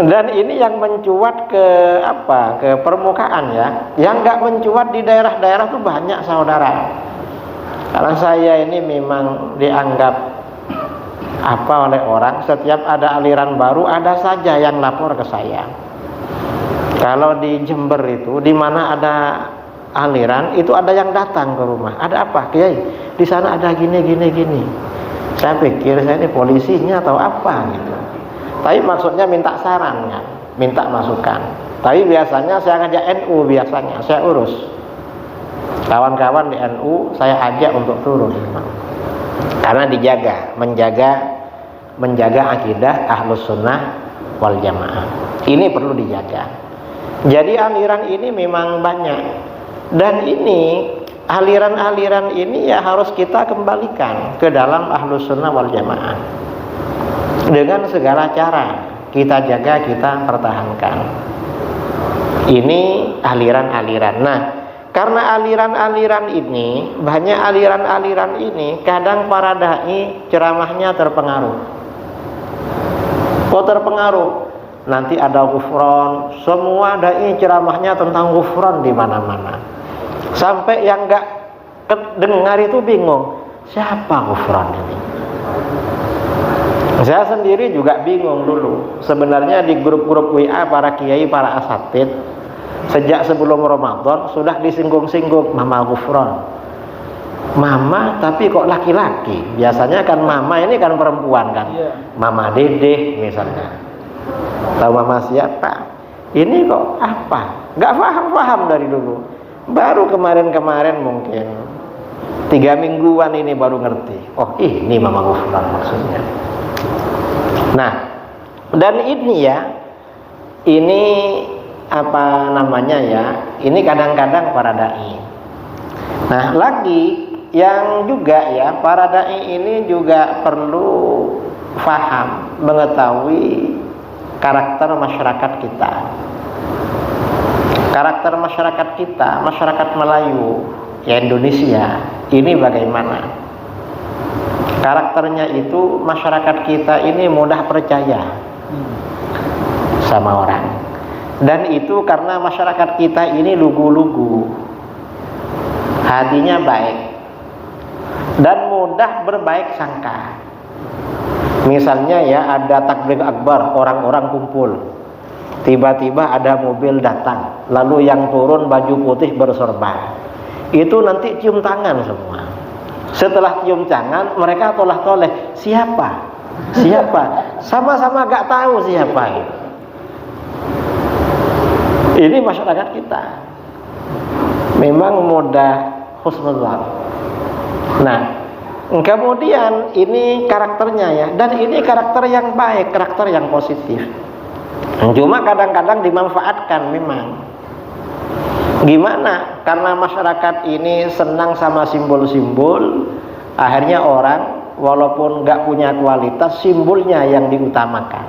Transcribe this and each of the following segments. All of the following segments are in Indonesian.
Dan ini yang mencuat ke apa? Ke permukaan ya. Yang nggak mencuat di daerah-daerah tuh banyak saudara. Karena saya ini memang dianggap apa oleh orang, setiap ada aliran baru ada saja yang lapor ke saya. Kalau di Jember itu, di mana ada aliran, itu ada yang datang ke rumah. Ada apa, Kiai? Di sana ada gini. Saya pikir saya ini polisinya atau apa gitu. Tapi maksudnya minta saran kan, minta masukan. Tapi biasanya saya ngajak NU, biasanya saya urus. Kawan-kawan di NU saya ajak untuk turun. Karena menjaga akidah Ahlus Sunnah wal Jamaah. Ini perlu dijaga. Jadi aliran ini memang banyak. Dan ini aliran-aliran ini ya harus kita kembalikan ke dalam Ahlus Sunnah wal Jamaah. Dengan segala cara kita jaga, kita pertahankan. Ini aliran-aliran. Nah, karena aliran-aliran ini, banyak aliran-aliran ini, kadang para dai ceramahnya terpengaruh. Kok terpengaruh? Nanti ada ghufran, semua dai ceramahnya tentang ghufran di mana-mana. Sampai yang enggak dengar itu bingung, siapa ghufran ini? Saya sendiri juga bingung dulu. Sebenarnya di grup-grup WA para kiai, para asatid, sejak sebelum Ramadan sudah disinggung-singgung mama ghufran. Mama tapi kok laki-laki? Biasanya kan mama ini kan perempuan kan. Mama Dedeh misalnya. Tahu mama siapa? Ini kok apa? Gak paham dari dulu. Baru kemarin-kemarin mungkin 3 mingguan ini baru ngerti. Oh ini mama ghufran maksudnya. Nah, dan ini ya, ini apa namanya ya, ini kadang-kadang para dai. Nah, lagi yang juga ya, para dai ini juga perlu paham, mengetahui karakter masyarakat kita. Karakter masyarakat kita, masyarakat Melayu, ya Indonesia, ini bagaimana? Karakternya itu masyarakat kita ini mudah percaya sama orang. Dan itu karena masyarakat kita ini lugu-lugu, hatinya baik dan mudah berbaik sangka. Misalnya ya, ada takbir akbar, orang-orang kumpul, tiba-tiba ada mobil datang, lalu yang turun baju putih bersorban, itu nanti cium tangan semua. Setelah cium tangan, mereka tolah-toleh, siapa? Sama-sama gak tahu siapa itu. Ini masyarakat kita memang mudah husnuzan. Nah, kemudian ini karakternya ya, dan ini karakter yang baik, karakter yang positif. Cuma kadang-kadang dimanfaatkan memang. Gimana? Karena masyarakat ini senang sama simbol-simbol, akhirnya orang walaupun nggak punya kualitas, simbolnya yang diutamakan.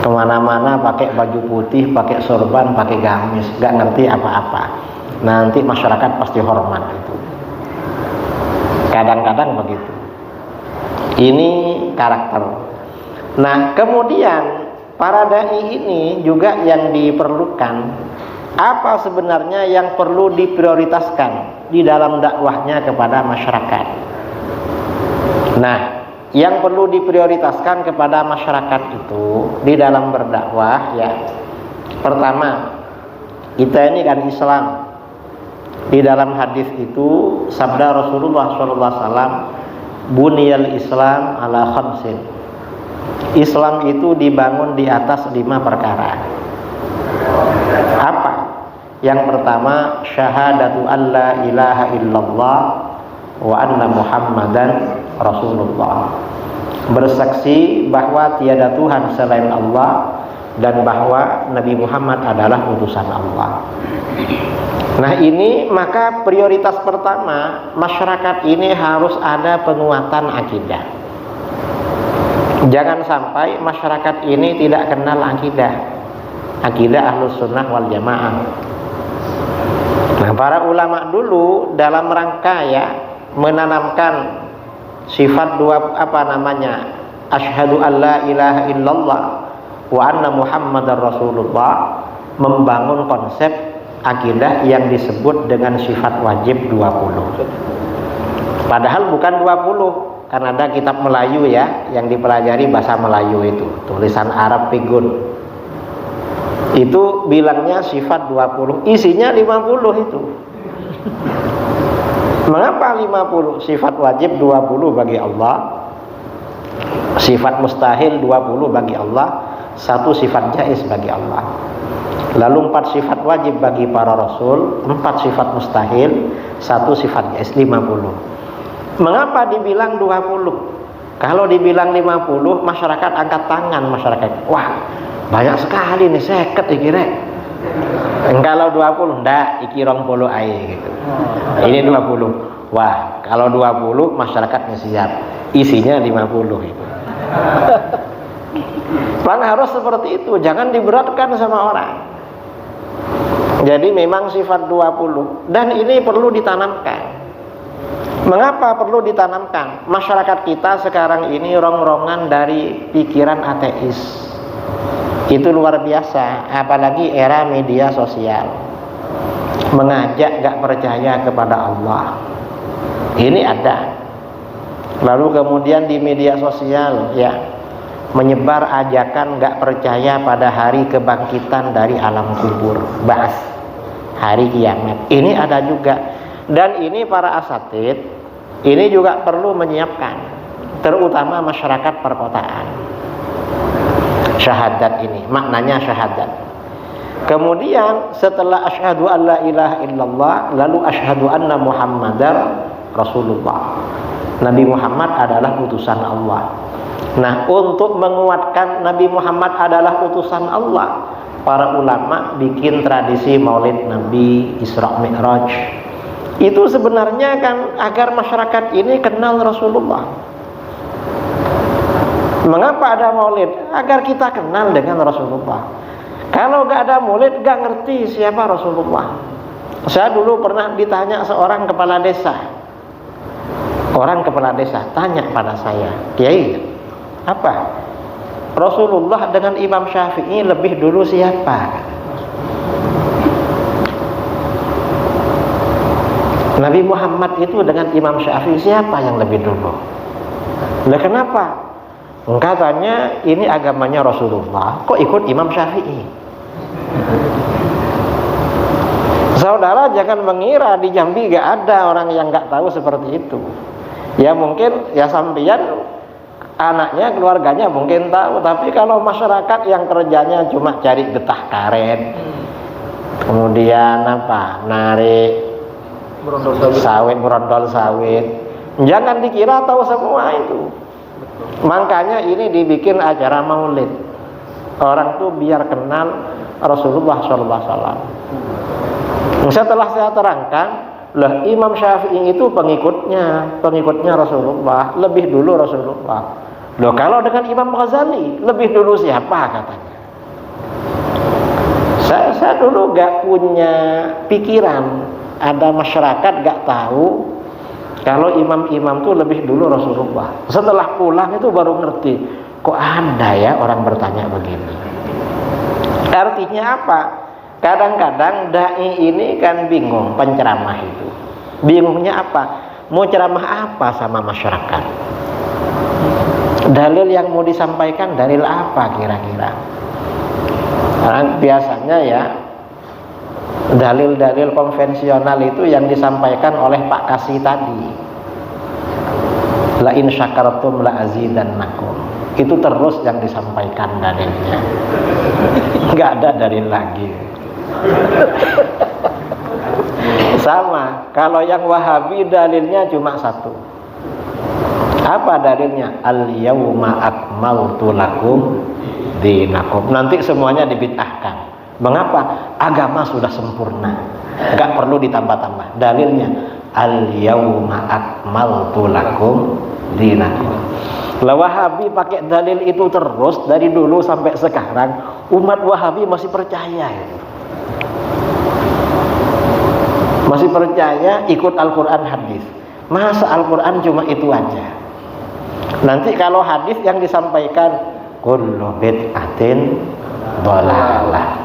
Kemana-mana pakai baju putih, pakai sorban, pakai gamis, nggak ngerti apa-apa. Nanti masyarakat pasti hormat itu. Kadang-kadang begitu. Ini karakter. Nah, kemudian para dai ini juga yang diperlukan. Apa sebenarnya yang perlu diprioritaskan di dalam dakwahnya kepada masyarakat? Nah, yang perlu diprioritaskan kepada masyarakat itu di dalam berdakwah ya, pertama, kita ini kan Islam. Di dalam hadis itu sabda Rasulullah SAW, buniyal Islam ala khamsin. Islam itu dibangun di atas 5 perkara. Apa? Yang pertama, syahadatu alla ilaha illallah wa anna Muhammadan Rasulullah. Bersaksi bahwa tiada Tuhan selain Allah dan bahwa Nabi Muhammad adalah utusan Allah. Nah, ini maka prioritas pertama, masyarakat ini harus ada penguatan akidah. Jangan sampai masyarakat ini tidak kenal akidah Ahlus Sunnah wal Jamaah. Nah, para ulama dulu dalam rangka ya menanamkan sifat asyhadu alla ilaha illallah wa anna Muhammadar Rasulullah, membangun konsep akidah yang disebut dengan sifat wajib 20. Padahal bukan 20, karena ada kitab Melayu ya, yang dipelajari bahasa Melayu itu, tulisan Arab Pigun. Itu bilangnya sifat 20, isinya 50 itu. Mengapa 50? Sifat wajib 20 bagi Allah, sifat mustahil 20 bagi Allah, satu sifat jaiz bagi Allah. Lalu 4 sifat wajib bagi para rasul, 4 sifat mustahil, satu sifat jaiz, 50. Mengapa dibilang 20? Kalau dibilang 50, masyarakat angkat tangan, masyarakat, wah banyak sekali nih, seket dikira. Kalau 20, ndak, iki 20 ae gitu. Ini 20. Wah, kalau 20 masyarakatnya siap. Isinya 50 itu. Memang harus seperti itu, jangan diberatkan sama orang. Jadi memang sifat 20, dan ini perlu ditanamkan. Mengapa perlu ditanamkan? Masyarakat kita sekarang ini rongrongan dari pikiran ateis. Itu luar biasa, apalagi era media sosial. Mengajak gak percaya kepada Allah. Ini ada. Lalu kemudian di media sosial ya, menyebar ajakan gak percaya pada hari kebangkitan dari alam kubur, ba'ats, hari kiamat. Ini ada juga. Dan ini para asatid ini juga perlu menyiapkan, terutama masyarakat perkotaan. Syahadat ini maknanya syahadat. Kemudian setelah asyhadu an la ilaha illallah, lalu asyhadu anna Muhammadar Rasulullah. Nabi Muhammad adalah utusan Allah. Nah, untuk menguatkan Nabi Muhammad adalah utusan Allah, para ulama bikin tradisi Maulid Nabi, Isra Mi'raj. Itu sebenarnya kan agar masyarakat ini kenal Rasulullah. Mengapa ada maulid? Agar kita kenal dengan Rasulullah. Kalau gak ada maulid, gak ngerti siapa Rasulullah. Saya dulu pernah ditanya seorang kepala desa. Orang kepala desa tanya pada saya, Kiai, apa? Rasulullah dengan Imam Syafi'i lebih dulu siapa? Nabi Muhammad itu dengan Imam Syafi'i siapa yang lebih dulu? Nah, kenapa? Katanya ini agamanya Rasulullah, kok ikut Imam Syafi'i? Saudara jangan mengira di Jambi gak ada orang yang gak tahu seperti itu. Ya mungkin ya sampeyan anaknya, keluarganya mungkin tahu, tapi kalau masyarakat yang kerjanya cuma cari getah karet, kemudian apa, narik sawit, berondol sawit, jangan dikira tahu semua itu. Makanya ini dibikin acara maulid, orang tuh biar kenal Rasulullah SAW. Setelah saya terangkan, lah Imam Syafi'i itu pengikutnya Rasulullah, lebih dulu Rasulullah. Loh, kalau dengan Imam Ghazali lebih dulu siapa katanya? Saya dulu gak punya pikiran, ada masyarakat gak tahu kalau imam-imam itu lebih dulu Rasulullah. Setelah pulang itu baru ngerti, kok ada ya orang bertanya begini. Artinya apa? Kadang-kadang dai ini kan bingung, penceramah itu. Bingungnya apa? Mau ceramah apa sama masyarakat? Dalil yang mau disampaikan dalil apa kira-kira? Karena biasanya ya dalil-dalil konvensional itu yang disampaikan oleh Pak Kasih tadi, la in syakartum la azidannakum, itu terus yang disampaikan dalilnya, nggak ada dalil lagi. Sama kalau yang Wahabi dalilnya cuma satu. Apa dalilnya? Al yauma akmaltu lakum dinakum. Nanti semuanya dibid'ahkan. Mengapa? Agama sudah sempurna, gak perlu ditambah-tambah. Dalilnya al yauma akmaltu lakum dinakum. Lah Wahabi pakai dalil itu terus dari dulu sampai sekarang, umat Wahabi masih percaya itu. Masih percaya ikut Al-Quran hadis. Masa Al-Quran cuma itu aja? Nanti kalau hadis yang disampaikan kullu bid'atin dhalalah.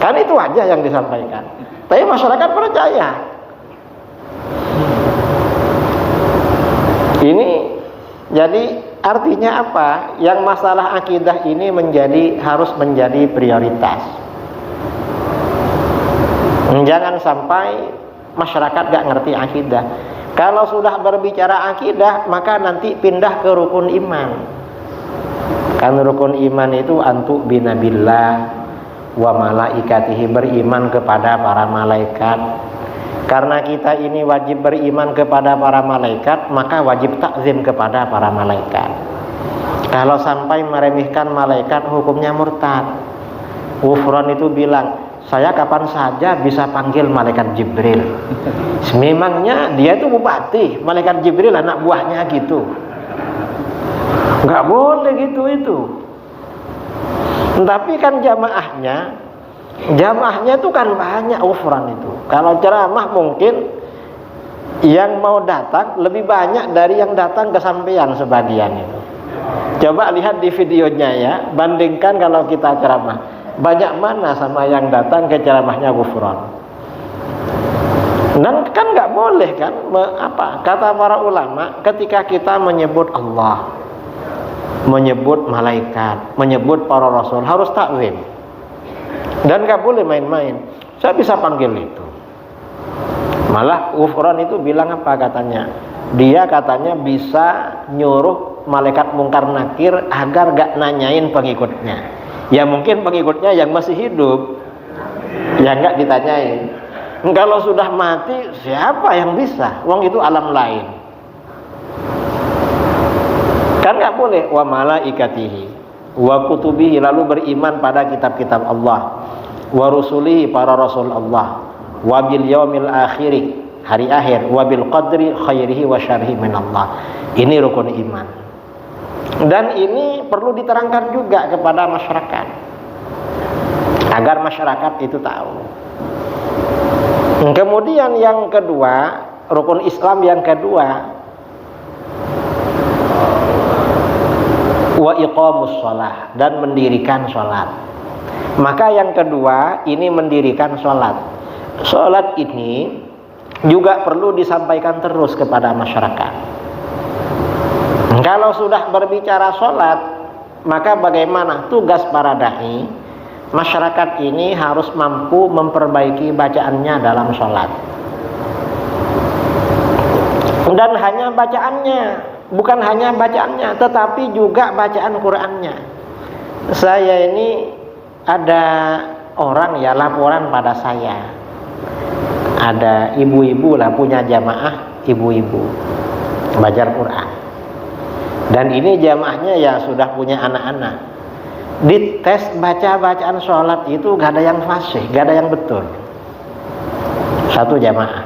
Kan itu aja yang disampaikan. Tapi masyarakat percaya. Ini jadi artinya apa? Yang masalah akidah ini harus menjadi prioritas. Jangan sampai masyarakat gak ngerti akidah. Kalau sudah berbicara akidah, maka nanti pindah ke rukun iman. Kan rukun iman itu antu binabillah wa malaikatihi, beriman kepada para malaikat. Karena kita ini wajib beriman kepada para malaikat, maka wajib takzim kepada para malaikat. Kalau sampai meremehkan malaikat, hukumnya murtad. Ghufran itu bilang, saya kapan saja bisa panggil malaikat Jibril. Memangnya dia itu bupati, malaikat Jibril anak buahnya gitu. Nggak boleh gitu itu. Tapi kan jamaahnya itu kan banyak Ghufran itu. Kalau ceramah mungkin yang mau datang lebih banyak dari yang datang ke sampean sebagian itu. Coba lihat di videonya ya, bandingkan kalau kita ceramah, banyak mana sama yang datang ke ceramahnya Ghufran. Dan kan nggak boleh kan, kata para ulama, ketika kita menyebut Allah, menyebut malaikat, menyebut para rasul, harus takzim. Dan gak boleh main-main. Saya bisa panggil itu. Malah Ghufran itu bilang apa katanya? Dia katanya bisa nyuruh malaikat mungkar nakir agar gak nanyain pengikutnya. Ya mungkin pengikutnya yang masih hidup, ya gak ditanyain. Kalau sudah mati, siapa yang bisa? Wong itu alam lain. Kan nggak boleh. Wa malaikatihi wa kutubihi, lalu beriman pada kitab-kitab Allah, wa rusulihi, para rasul Allah, wa bil yaumil akhiri, hari akhir, wa bil qadri khairihi wa syarrihi min Allah. Ini rukun iman. Dan ini perlu diterangkan juga kepada masyarakat agar masyarakat itu tahu. Kemudian yang kedua, rukun Islam yang kedua, wa iqamus shalah, dan mendirikan sholat. Maka yang kedua ini mendirikan sholat. Sholat ini juga perlu disampaikan terus kepada masyarakat. Kalau sudah berbicara sholat, maka bagaimana tugas para dai? Masyarakat ini harus mampu memperbaiki bacaannya dalam sholat. Dan hanya bacaannya, bukan hanya bacaannya, tetapi juga bacaan Qur'annya. Saya ini ada orang ya laporan pada saya, ada ibu-ibu lah punya jamaah ibu-ibu belajar Quran. Dan ini jamaahnya ya sudah punya anak-anak. Di tes baca bacaan sholat itu gak ada yang fasih, gak ada yang betul. Satu jamaah,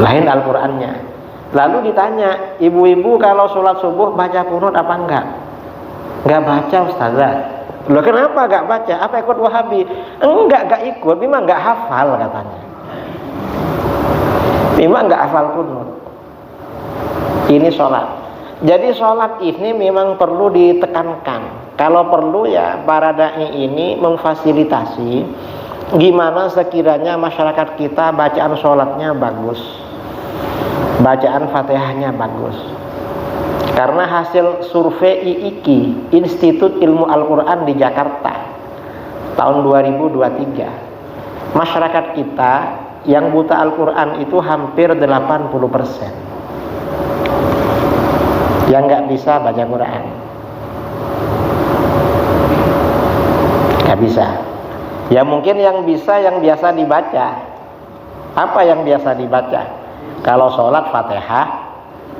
lain Al-Qur'annya. Lalu ditanya, ibu-ibu kalau sholat subuh baca kunut apa enggak? Enggak baca ustazah. Loh kenapa enggak baca? Apa ikut Wahabi? Enggak ikut, memang enggak hafal katanya. Memang enggak hafal kunut. Ini sholat. Jadi sholat ini memang perlu ditekankan. Kalau perlu ya para dai ini memfasilitasi gimana sekiranya masyarakat kita bacaan sholatnya bagus, bacaan Fatihahnya bagus. Karena hasil survei IIKI, Institut Ilmu Al-Quran di Jakarta, tahun 2023, masyarakat kita yang buta Al-Quran itu hampir 80%. Yang nggak bisa baca Quran, nggak bisa. Ya mungkin yang bisa, yang biasa dibaca. Apa yang biasa dibaca? Kalau sholat Fatihah,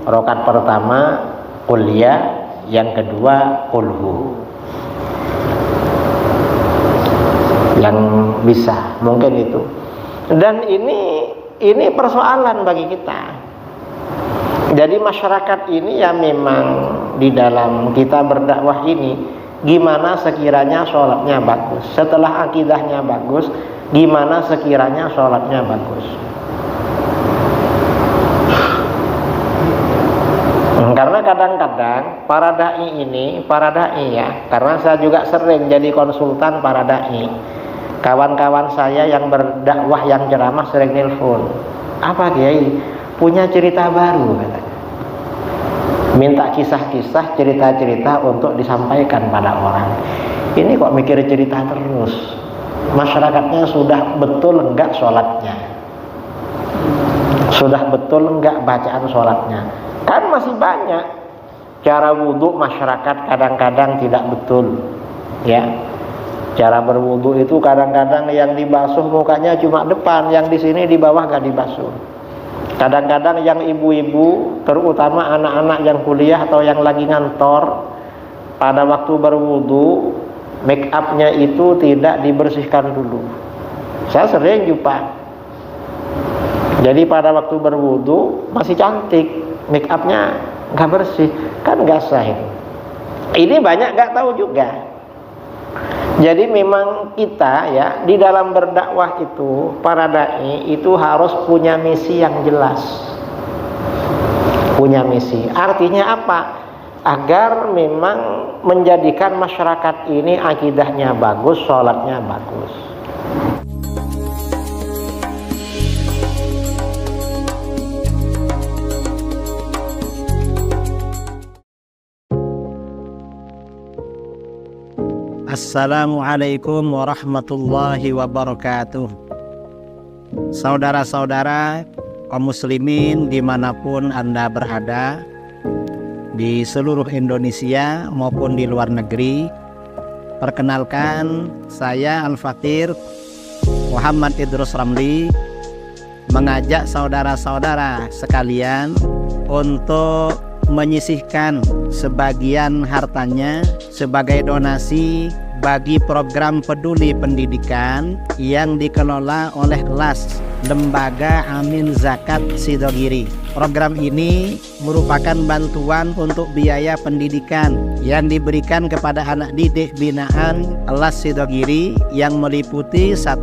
rakaat pertama Qul ya, yang kedua Qul hu. Yang bisa, mungkin itu. Dan ini persoalan bagi kita. Jadi masyarakat ini ya memang di dalam kita berdakwah ini, gimana sekiranya sholatnya bagus. Setelah akidahnya bagus, gimana sekiranya sholatnya bagus. Karena kadang-kadang para dai ini, para dai ya, karena saya juga sering jadi konsultan para dai. Kawan-kawan saya yang berdakwah, yang ceramah sering nelpon. Apa Kiai? Punya cerita baru katanya. Minta kisah-kisah, cerita-cerita untuk disampaikan pada orang. Ini kok mikir cerita terus. Masyarakatnya sudah betul enggak sholatnya? Sudah betul enggak bacaan sholatnya? Kan masih banyak cara wudhu masyarakat kadang-kadang tidak betul, ya. Cara berwudhu itu kadang-kadang yang dibasuh mukanya cuma depan, yang di sini di bawah gak dibasuh. Kadang-kadang yang ibu-ibu, terutama anak-anak yang kuliah atau yang lagi ngantor, pada waktu berwudhu make upnya itu tidak dibersihkan dulu. Saya sering jumpa. Jadi pada waktu berwudhu masih cantik, make upnya nggak bersih, kan nggak sah. Ini banyak nggak tahu juga. Jadi memang kita ya di dalam berdakwah itu, para dai itu harus punya misi yang jelas. Punya misi. Artinya apa? Agar memang menjadikan masyarakat ini akidahnya bagus, sholatnya bagus. Assalamualaikum warahmatullahi wabarakatuh. Saudara-saudara kaum muslimin dimanapun Anda berada, di seluruh Indonesia maupun di luar negeri, perkenalkan saya Al-Fakir Muhammad Idrus Ramli mengajak saudara-saudara sekalian untuk menyisihkan sebagian hartanya sebagai donasi bagi program peduli pendidikan yang dikelola oleh LAS, Lembaga Amin Zakat Sidogiri. Program ini merupakan bantuan untuk biaya pendidikan yang diberikan kepada anak didik binaan LAS Sidogiri yang meliputi 1.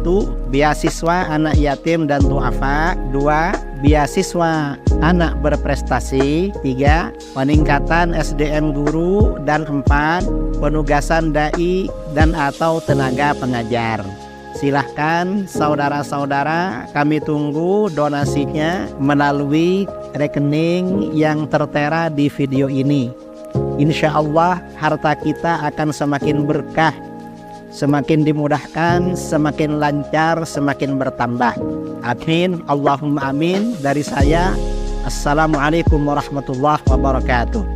Beasiswa anak yatim dan duafa, 2. Beasiswa anak berprestasi, 3. Peningkatan SDM guru, dan 4. Penugasan dai dan atau tenaga pengajar. Silahkan saudara-saudara, kami tunggu donasinya melalui rekening yang tertera di video ini. Insya Allah harta kita akan semakin berkah, semakin dimudahkan, semakin lancar, semakin bertambah. Amin, Allahumma amin. Dari saya, Assalamualaikum warahmatullahi wabarakatuh.